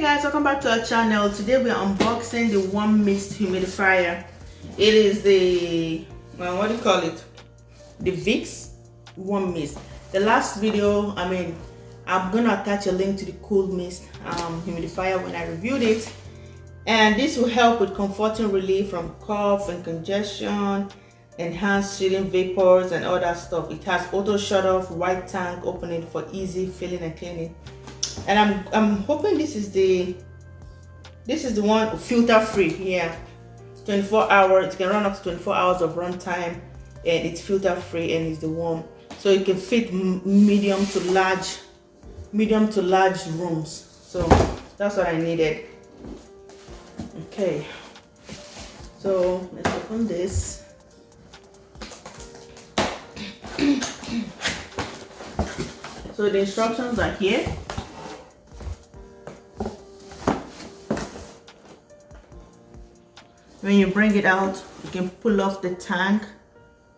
Guys, welcome back to our channel. Today we are unboxing the warm mist humidifier. It is the what do you call it, the Vicks warm mist. The last video, I'm gonna attach a link to the cool mist humidifier when I reviewed it, and this will help with comforting relief from cough and congestion, enhanced shielding vapors and all that stuff. It has auto shut off, white tank opening for easy filling and cleaning. And I'm hoping this is the one filter free. Yeah, 24 hours. It can run up to 24 hours of run time, and it's filter free, and it's the warm, so it can fit medium to large rooms. So that's what I needed. Okay, so let's open this. So the instructions are here. When you bring it out, you can pull off the tank,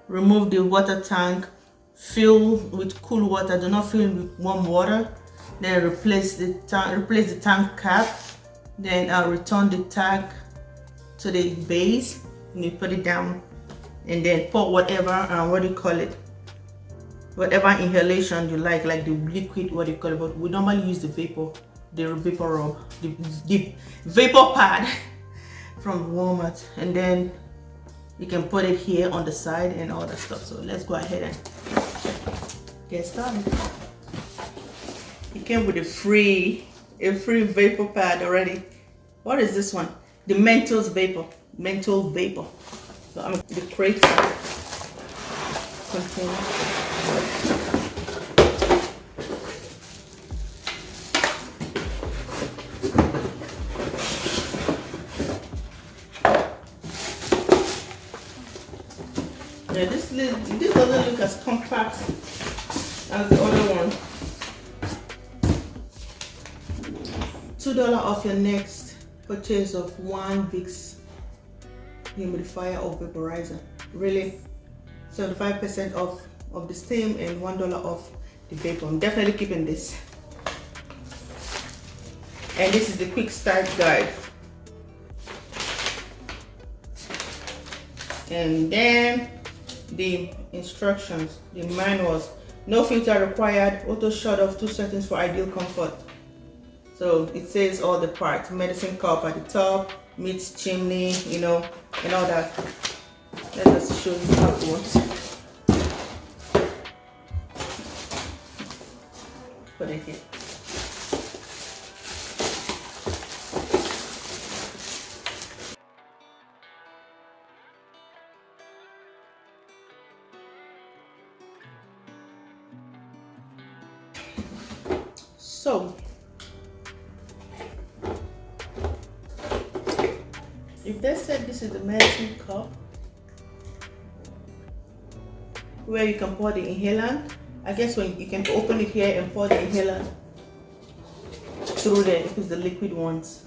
remove the water tank, fill with cool water, do not fill with warm water, then replace the tank cap, then return the tank to the base, and you put it down, and then pour whatever whatever inhalation you like the liquid, but we normally use the vapor rub, the vapor pad from Walmart, and then you can put it here on the side and all that stuff. So let's go ahead and get started. It came with a free vapor pad already. What is this one? The menthol vapor. So I'm the crate container. Yeah, this doesn't look as compact as the other one. $2 off your next purchase of one Vicks humidifier or vaporizer. Really, 75% off of the steam and $1 off the vapor. I'm definitely keeping this. And this is the quick start guide. And then the instructions, the manuals. No filter required, auto shut off, 2 settings for ideal comfort. So it says all the parts: medicine cup at the top, meat chimney, and all that. Let us show you how it works. Put it here. So if they said this is the medicine cup where you can pour the inhalant, I guess when you can open it here and pour the inhalant through there if it's the liquid ones.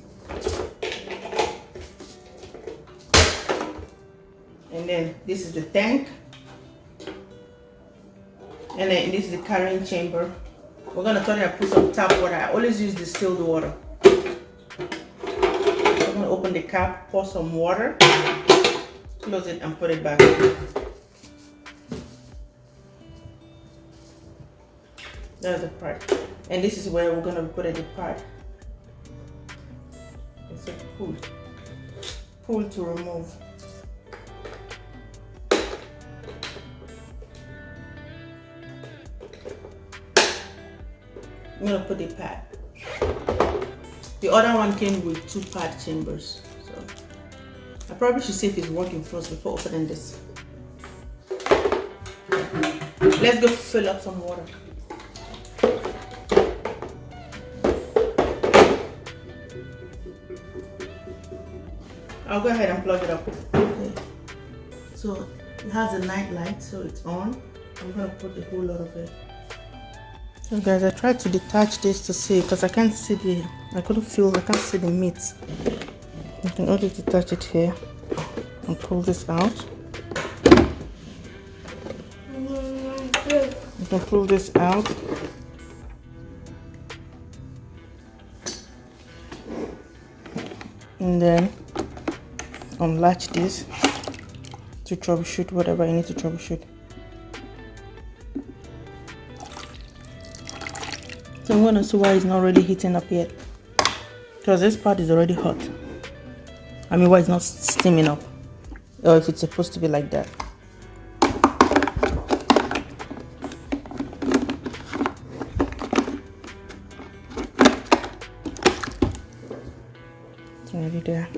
And then this is the tank, and then this is the carrying chamber. We're gonna turn it and put some tap water. I always use distilled water. I'm gonna open the cap, pour some water, close it, and put it back. There's the part. And this is where we're gonna put the part. It's a pull to remove. I'm gonna put the pad. The other one came with 2 pad chambers, so I probably should see if it's working first before opening this. Let's go fill up some water. I'll go ahead and plug it up. Okay. So it has a night light, so it's on. I'm gonna put a whole lot of it. So guys, I tried to detach this to see, because I can't see I can't see the meat. You can only detach it here and pull this out. You can pull this out. and then unlatch this to troubleshoot whatever you need to troubleshoot. So I'm gonna see why it's not really heating up yet, because this part is already hot. I mean, why it's not steaming up, or if it's supposed to be like that. It's already there.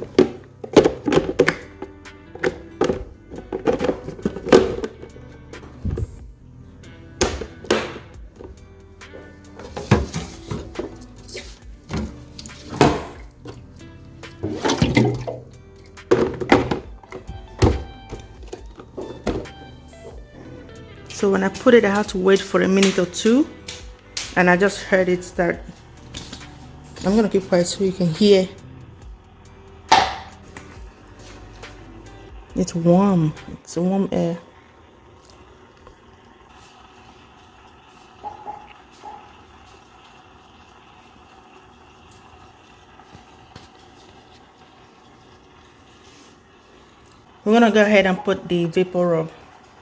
So when I put it, I have to wait for a minute or two, and I just heard it start. I'm gonna keep quiet so you can hear. It's warm. It's a warm air. We're gonna go ahead and put the vapor rub.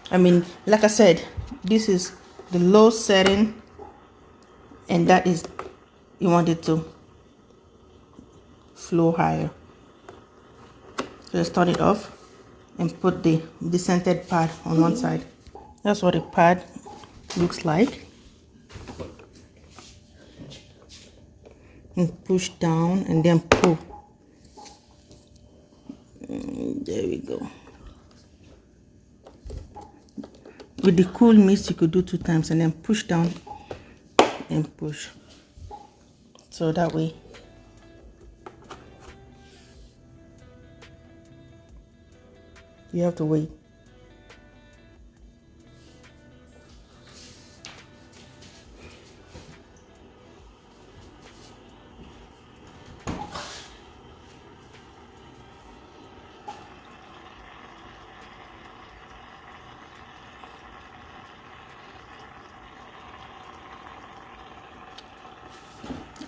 I mean, like I said, this is the low setting, and that is, you want it to flow higher. So let's turn it off and put the scented pad on one side. That's what the pad looks like. And push down and then pull. There we go. With the cool mist, you could do 2 times and then push down and push. So that way you have to wait.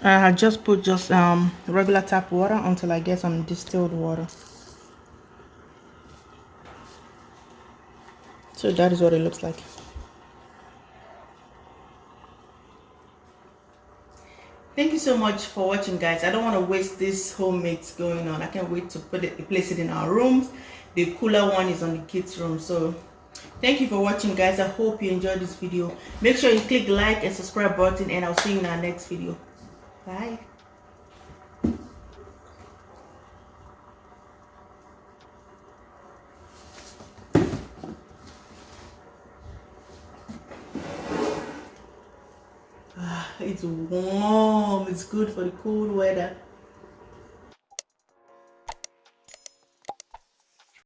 I have just put regular tap water until I get some distilled water. So that is what it looks like. Thank you so much for watching, guys. I don't want to waste this homemade going on. I can't wait to place it in our rooms. The cooler one is on the kids' room. So thank you for watching, guys. I hope you enjoyed this video. Make sure you click the like and subscribe button, and I'll see you in our next video. Bye. It's warm. It's good for the cold weather.